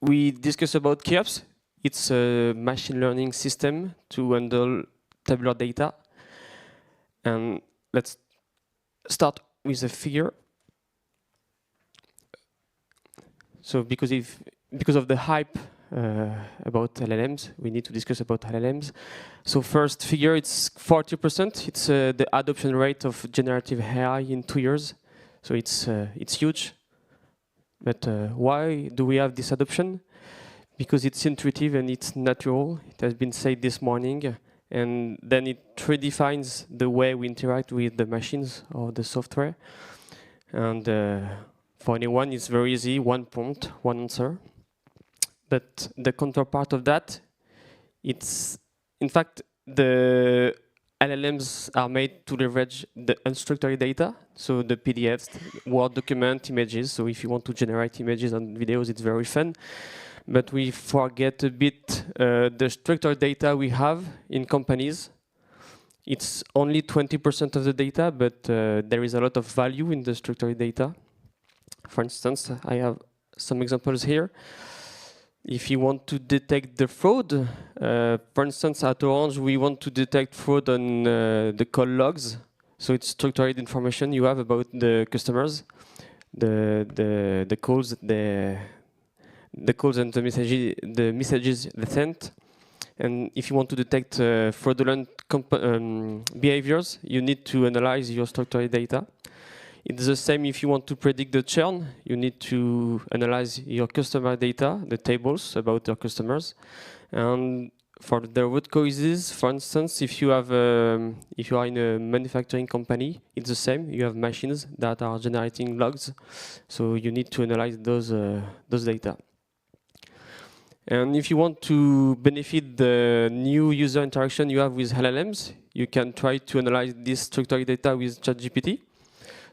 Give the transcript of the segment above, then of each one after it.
we discuss about Khiops. It's a machine learning system to handle tabular data. And let's start with a figure. So because of the hype about LLMs, we need to discuss about LLMs. So first figure, it's 40%. It's the adoption rate of generative AI in 2 years. So it's huge. But why do we have this adoption? Because it's intuitive and it's natural. It has been said this morning. And then it redefines the way we interact with the machines or the software. And for anyone, it's very easy, one prompt, one answer. But the counterpart of that, it's, in fact, the LLMs are made to leverage the unstructured data, so the PDFs, Word document, images. So if you want to generate images and videos, it's very fun. But we forget a bit the structured data we have in companies. It's only 20% of the data, but there is a lot of value in the structured data. For instance, I have some examples here. If you want to detect the fraud, for instance, at Orange, we want to detect fraud on the call logs. So it's structured information you have about the customers, the calls, the calls and the messages they sent. And if you want to detect fraudulent behaviors, you need to analyze your structured data. It's the same if you want to predict the churn. You need to analyze your customer data, the tables about your customers. And for the root causes, for instance, if you are in a manufacturing company, it's the same. You have machines that are generating logs, so you need to analyze those data. And if you want to benefit the new user interaction you have with LLMs, you can try to analyze this structured data with ChatGPT.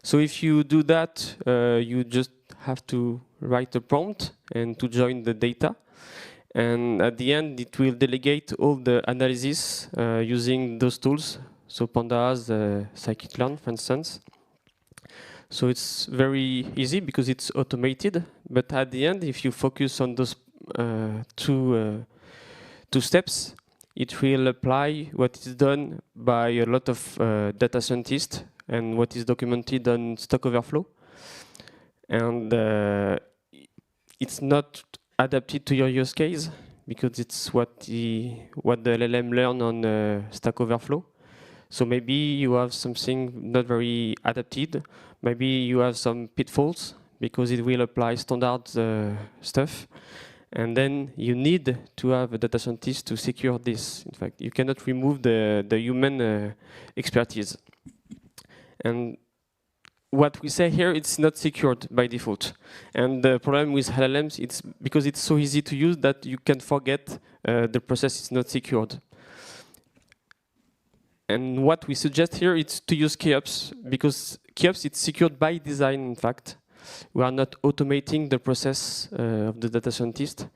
So if you do that, you just have to write a prompt and to join the data. And at the end, it will delegate all the analysis using those tools. So Pandas, scikit-learn, for instance. So it's very easy because it's automated. But at the end, if you focus on those two steps, it will apply what is done by a lot of data scientists and what is documented on Stack Overflow. And it's not adapted to your use case because it's what the LLM learn on Stack Overflow. So maybe you have something not very adapted. Maybe you have some pitfalls because it will apply standard stuff. And then you need to have a data scientist to secure this. In fact, you cannot remove the human expertise. And what we say here, it's not secured by default. And the problem with LLMs, it's because it's so easy to use that you can forget the process is not secured. And what we suggest here is to use Khiops, because Khiops, it's secured by design, in fact. We are not automating the process of the data scientist.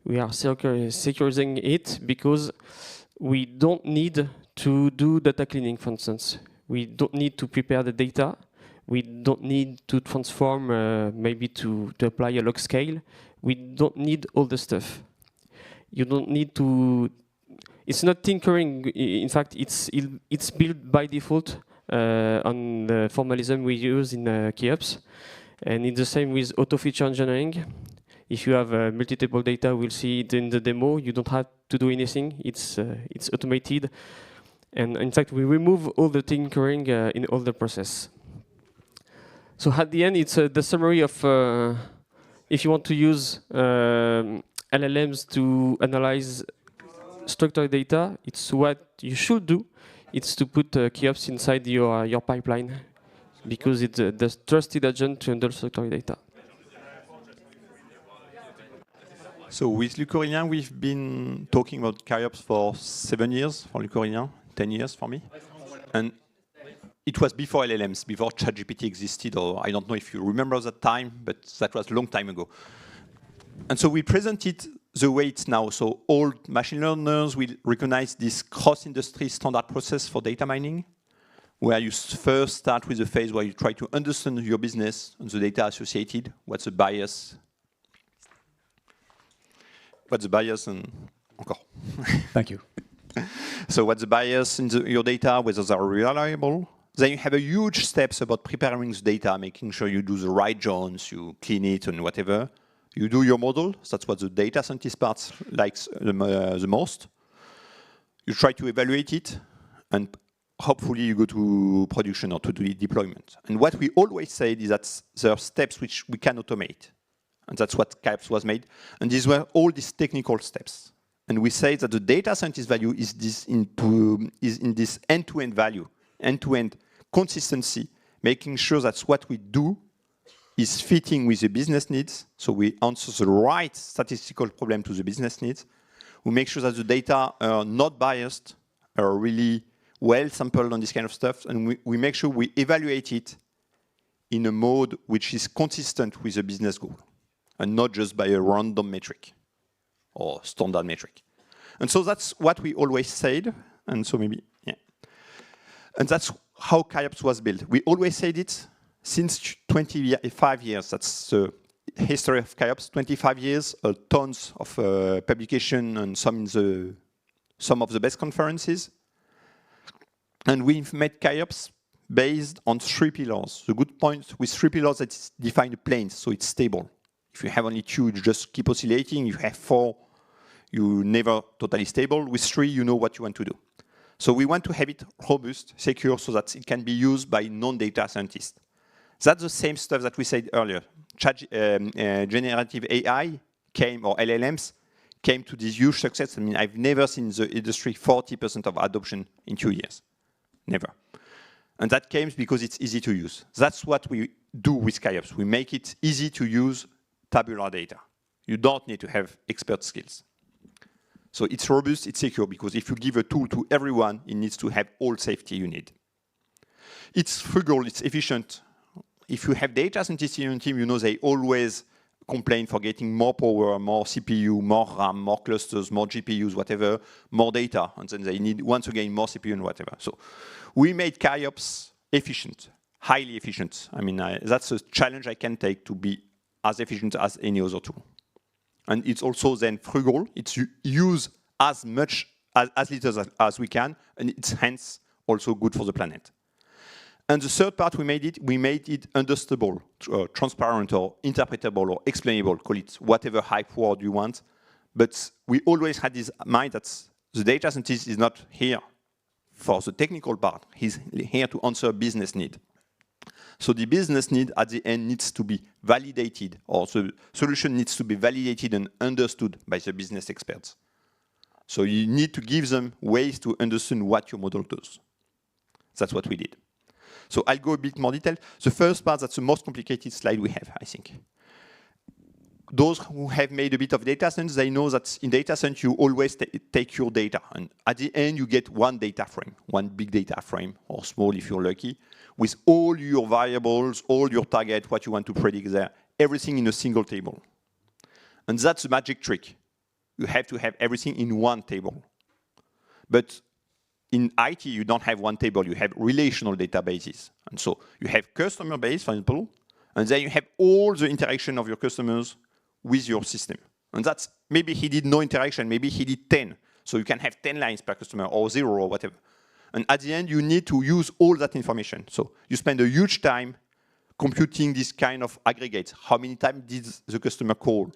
We are securing it because we don't need to do data cleaning, for instance. We don't need to prepare the data. We don't need to transform, maybe to apply a log scale. We don't need all the stuff. You don't need to. It's not tinkering. In fact, it's built by default on the formalism we use in Khiops. And it's the same with auto-feature engineering. If you have multi-table data, we'll see it in the demo. You don't have to do anything. It's automated. And in fact, we remove all the tinkering in all the process. So at the end, it's the summary of if you want to use LLMs to analyze structured data, it's what you should do. It's to put Khiops inside your pipeline because it's the trusted agent to handle structured data. So with Luc-Aurélien, we've been talking about Khiops for 7 years for Luc-Aurélien, 10 years for me. And it was before LLMs, before ChatGPT existed, or I don't know if you remember that time, but that was a long time ago. And so we presented the way it's now. So all machine learners will recognize this cross-industry standard process for data mining, where you first start with a phase where you try to understand your business and the data associated, what's the bias. what's the bias and encore. Thank you. So what's the bias in your data, whether they're reliable. Then you have a huge steps about preparing the data, making sure you do the right joins, you clean it and whatever. You do your model. That's what the data scientist part likes the most. You try to evaluate it, and hopefully you go to production or to the deployment. And what we always said is that there are steps which we can automate. And that's what Khiops was made. And these were all these technical steps. And we say that the data scientist value is in this end-to-end value, end-to-end consistency, making sure that what we do is fitting with the business needs. So we answer the right statistical problem to the business needs. We make sure that the data are not biased, are really well sampled on this kind of stuff. And we make sure we evaluate it in a mode which is consistent with the business goal and not just by a random metric or standard metric. And so that's what we always said. And so maybe, yeah. And that's how Khiops was built. We always said it since 25 years. That's the history of Khiops. 25 years, tons of publication and some of the best conferences. And we've made Khiops based on 3 pillars. The good point with 3 pillars that is define a plane, so it's stable. If you have only 2, you just keep oscillating. You have 4, you never totally stable. With 3, you know what you want to do. So we want to have it robust, secure, so that it can be used by non-data scientists. That's the same stuff that we said earlier. Generative AI came, or LLMs, came to this huge success. I mean, I've never seen in the industry 40% of adoption in 2 years. Never. And that came because it's easy to use. That's what we do with Khiops. We make it easy to use tabular data. You don't need to have expert skills. So it's robust, it's secure, because if you give a tool to everyone, it needs to have all safety you need. It's frugal, it's efficient. If you have data scientists in your team, you know they always complain for getting more power, more CPU, more RAM, more clusters, more GPUs, whatever, more data, and then they need, once again, more CPU and whatever. So we made Khiops efficient, highly efficient. I mean, that's a challenge I can take, to be as efficient as any other tool. And it's also then frugal. It's use as much, as little as we can, and it's hence also good for the planet. And the third part, we made it understandable, transparent, or interpretable, or explainable, call it whatever hype word you want. But we always had this mind that the data scientist is not here for the technical part. He's here to answer a business need. So the business need at the end needs to be validated, or the solution needs to be validated and understood by the business experts. So you need to give them ways to understand what your model does. That's what we did. So I'll go a bit more detail. The first part, that's the most complicated slide we have, I think. Those who have made a bit of data science, they know that in data science, you always take your data. And at the end, you get one data frame, one big data frame, or small if you're lucky, with all your variables, all your target, what you want to predict there, everything in a single table. And that's the magic trick. You have to have everything in one table. But in IT, you don't have one table, you have relational databases. And so you have customer base, for example, and then you have all the interaction of your customers with your system. And that's, maybe he did no interaction, maybe he did 10. So you can have 10 lines per customer, or 0, or whatever. And at the end, you need to use all that information. So you spend a huge time computing this kind of aggregates. How many times did the customer call?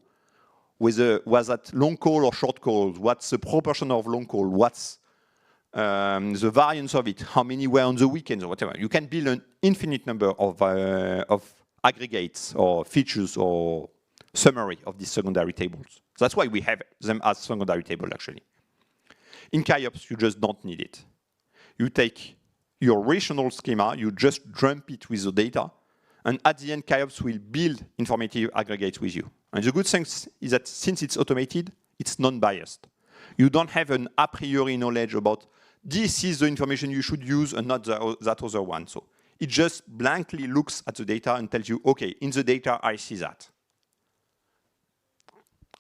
Was that long call or short call? What's the proportion of long call? What's the variance of it? How many were on the weekends or whatever? You can build an infinite number of aggregates or features or summary of these secondary tables. That's why we have them as secondary table, actually. In Khiops, you just don't need it. You take your relational schema, you just dump it with the data, and at the end, Khiops will build informative aggregates with you. And the good thing is that since it's automated, it's non-biased. You don't have an a priori knowledge about this is the information you should use and not that other one. So it just blankly looks at the data and tells you, okay, in the data, I see that.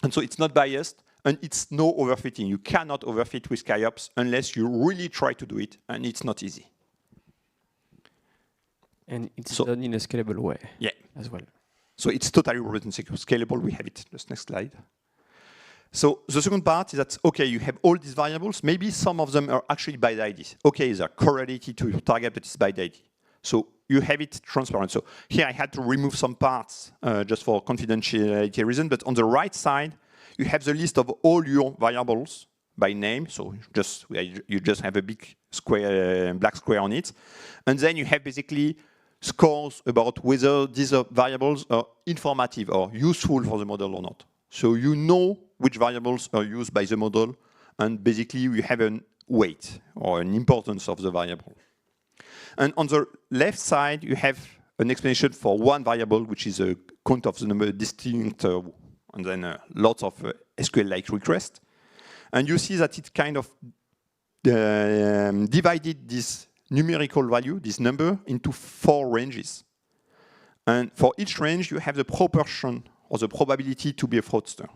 And so it's not biased, and it's no overfitting. You cannot overfit with Khiops unless you really try to do it, and it's not easy. And it's done in a scalable way, yeah, as well. So it's totally robust and secure. Scalable, we have it. Just next slide. So the second part is that, okay, you have all these variables. Maybe some of them are actually by the ID. Okay, they're correlated to your target, but it's by the ID. So you have it transparent. So here I had to remove some parts just for confidentiality reason. But on the right side, you have the list of all your variables by name. So you just have a big square, black square on it. And then you have basically scores about whether these variables are informative or useful for the model or not. So you know which variables are used by the model, and basically you have a weight or an importance of the variable. And on the left side, you have an explanation for one variable, which is a count of the number of distinct, and then lots of SQL-like requests. And you see that it kind of divided this numerical value, this number, into 4 ranges. And for each range, you have the proportion or the probability to be a fraudster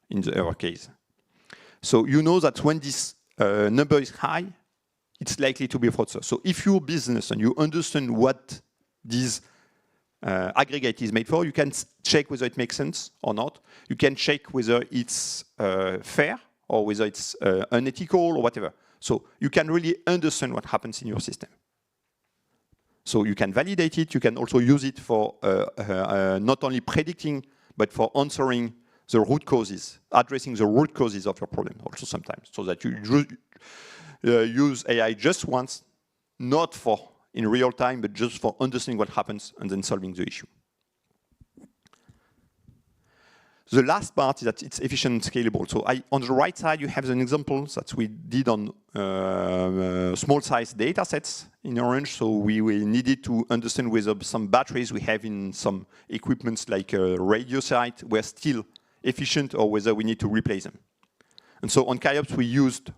in the error case. So you know that when this number is high, it's likely to be a fraudster. So if you're a business and you understand what this aggregate is made for, you can check whether it makes sense or not. You can check whether it's fair or whether it's unethical or whatever. So you can really understand what happens in your system. So you can validate it. You can also use it for not only predicting, but for answering the root causes, addressing the root causes of your problem also sometimes, so that you use AI just once, not for in real time, but just for understanding what happens and then solving the issue. The last part is that it's efficient and scalable. So on the right side, you have an example that we did on small size data sets in Orange. So we needed to understand whether some batteries we have in some equipments like a radio site were still efficient or whether we need to replace them. And so on Khiops, we used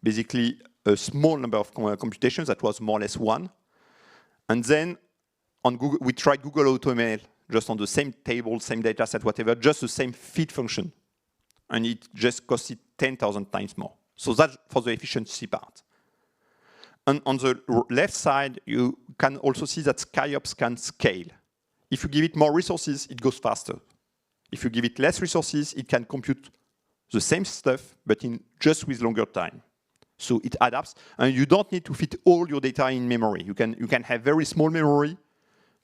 basically a small number of computations that was more or less 1. And then on Google, we tried Google AutoML just on the same table, same data set, whatever, just the same fit function. And it just cost it 10,000 times more. So that's for the efficiency part. And on the left side, you can also see that Khiops can scale. If you give it more resources, it goes faster. If you give it less resources, it can compute the same stuff, but in just with longer time. So it adapts, and you don't need to fit all your data in memory. You can have very small memory.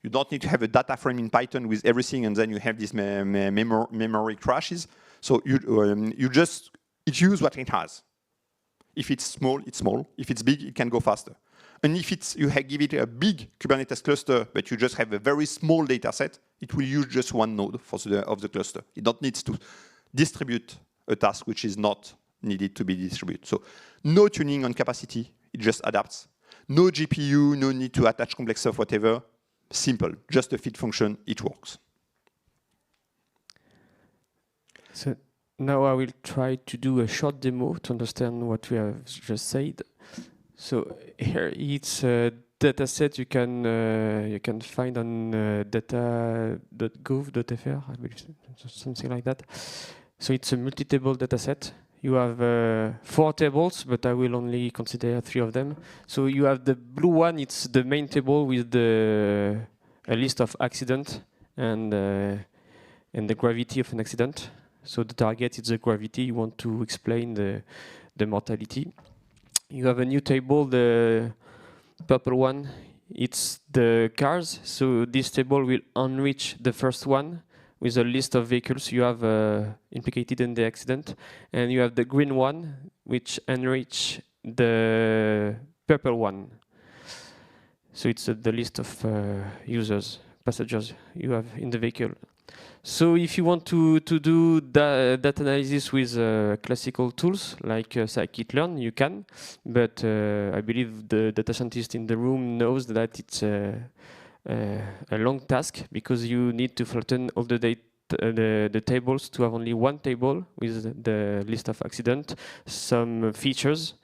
You don't need to have a data frame in Python with everything, and then you have these memory crashes. So it uses what it has. If it's small, it's small. If it's big, it can go faster. And if you give it a big Kubernetes cluster, but you just have a very small data set, it will use just one node of the cluster. It don't need to distribute a task which is not needed to be distributed. So no tuning on capacity, it just adapts. No GPU, no need to attach complex stuff, whatever. Simple, just a fit function, it works. So now I will try to do a short demo to understand what we have just said. So here it's a data set you can find on data.gov.fr, I believe, something like that. So it's a multi-table data set. You have 4 tables, but I will only consider 3 of them. So you have the blue one, it's the main table with a list of accidents and the gravity of an accident. So the target is the gravity. You want to explain the mortality. You have a new table, the purple one, it's the cars. So this table will enrich the first one with a list of vehicles you have implicated in the accident. And you have the green one, which enrich the purple one. So it's the list of passengers you have in the vehicle. So if you want to do data analysis with classical tools like scikit-learn, you can. But I believe the data scientist in the room knows that it's a long task because you need to flatten all the tables to have only one table with the list of accidents, some features,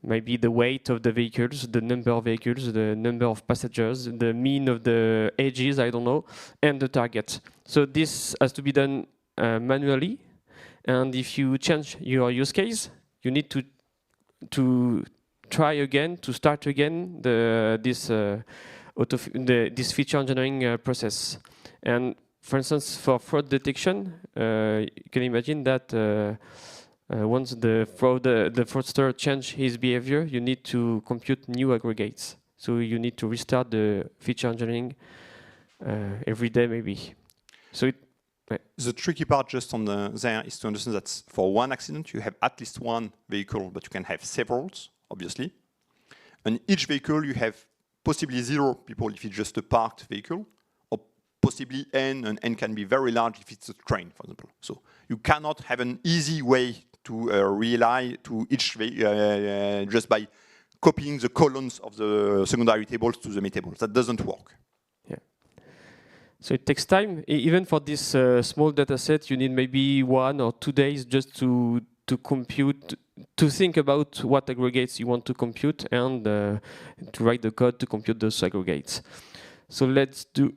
maybe the weight of the vehicles, the number of vehicles, the number of passengers, the mean of the ages, I don't know, and the target. So this has to be done manually. And if you change your use case, you need to try again, to start again this feature engineering process. And for instance, for fraud detection, you can imagine that Once the fraudster change his behavior, you need to compute new aggregates. So you need to restart the feature engineering every day, maybe. So the tricky part just on there is to understand that for one accident, you have at least one vehicle, but you can have several, obviously. And each vehicle, you have possibly 0 people if it's just a parked vehicle, or possibly n, and n can be very large if it's a train, for example. So you cannot have an easy way to rely to each just by copying the columns of the secondary tables to the main tables. That doesn't work. Yeah. So it takes time. Even for this small data set, you need maybe 1 or 2 days just to compute, to think about what aggregates you want to compute and to write the code to compute those aggregates. So let's do,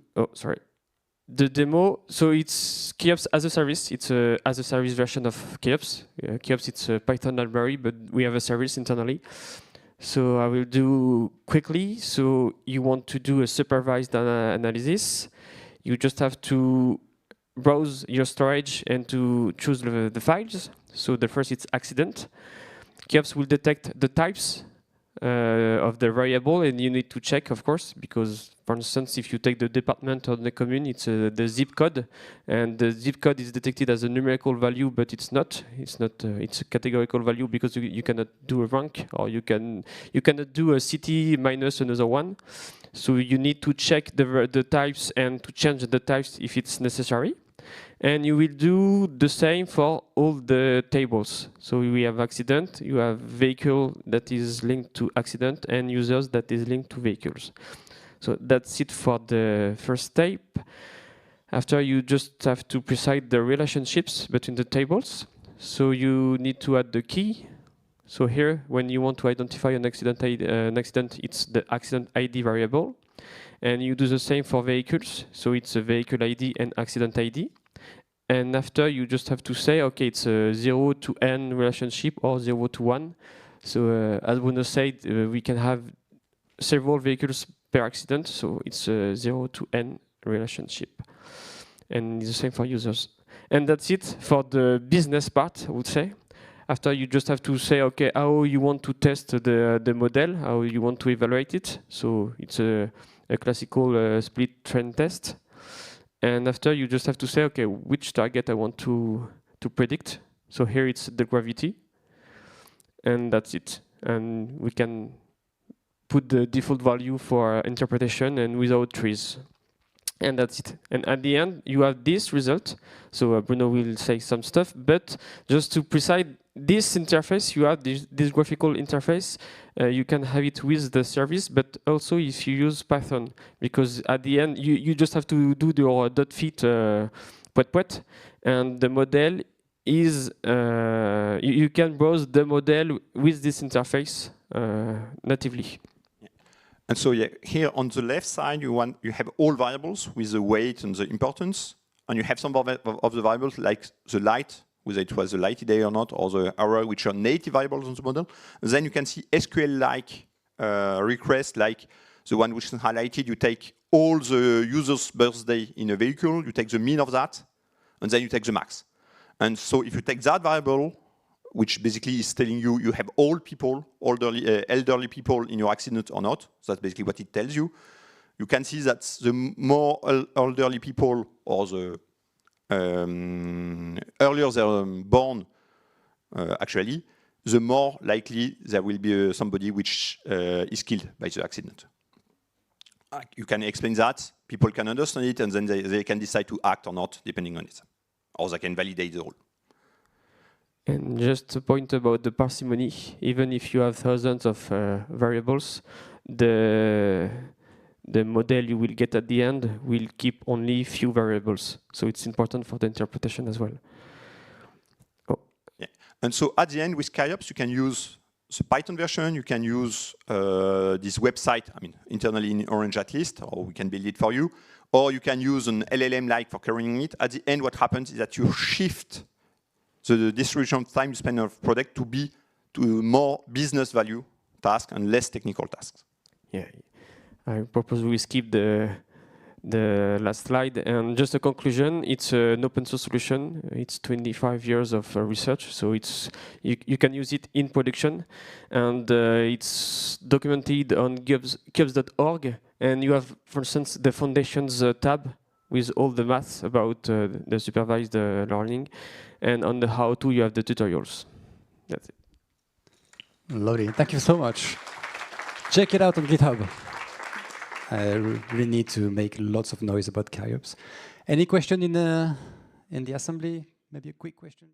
the demo. So it's Khiops as a service. It's a as a service version of Khiops. Khiops, it's a Python library, but we have a service internally. So I will do quickly. So you want to do a supervised analysis. You just have to browse your storage and to choose the files. So the first it's accident. Khiops will detect the types of the variable, and you need to check, of course, because, for instance, if you take the department or the commune, it's the zip code, and the zip code is detected as a numerical value, but it's not. It's not. It's a categorical value because you cannot do a rank, or you cannot do a city minus another one. So you need to check the types and to change the types if it's necessary. And you will do the same for all the tables. So we have accident, you have vehicle that is linked to accident, and users that is linked to vehicles. So that's it for the first step. After, you just have to precise the relationships between the tables. So you need to add the key. So here, when you want to identify an accident, it's the accident ID variable. And you do the same for vehicles. So it's a vehicle ID and accident ID. And after, you just have to say, okay, it's a 0 to n relationship or 0 to 1. So as Bruno said, we can have several vehicles per accident. So it's a 0 to n relationship. And it's the same for users. And that's it for the business part, I would say. After, you just have to say, okay, how you want to test the model, how you want to evaluate it. So it's a classical split trend test. And after, you just have to say, okay, which target I want to predict. So here it's the gravity. And that's it. And we can put the default value for interpretation and without trees. And that's it. And at the end, you have this result. So Bruno will say some stuff. But just to precise this interface, you have this graphical interface. You can have it with the service, but also if you use Python, because at the end, you just have to do your .fit pwet, and the model is, you can browse the model with this interface natively. And so here on the left side, you have all variables with the weight and the importance, and you have some of the variables like the light, whether it was a lighty day or not, or the hour, which are native variables on the model. And then you can see SQL-like requests, like the one which is highlighted. You take all the user's birthday in a vehicle, you take the mean of that, and then you take the max. And so if you take that variable, which basically is telling you you have old people, elderly people in your accident or not, so that's basically what it tells you. You can see that the more elderly people, or the earlier they're born, actually, the more likely there will be somebody which is killed by the accident. You can explain that, people can understand it, and then they can decide to act or not, depending on it. Or they can validate the rule. And just a point about the parsimony, even if you have thousands of variables, the model you will get at the end will keep only few variables. So it's important for the interpretation as well. Oh. Yeah. And so at the end with Khiops, you can use the Python version, you can use this website, I mean, internally in Orange at least, or we can build it for you, or you can use an LLM-like for carrying it. At the end, what happens is that you shift the distribution of time spent of product to be to more business value tasks and less technical tasks. Yeah, I propose we skip the the last slide. And just a conclusion, it's an open source solution. It's 25 years of research, so you can use it in production. And it's documented on khiops.org. And you have, for instance, the foundations tab with all the math about the supervised learning. And on the how-to, you have the tutorials. That's it. Lovely. Thank you so much. Check it out on GitHub. I really need to make lots of noise about Khiops. Any question in the assembly? Maybe a quick question.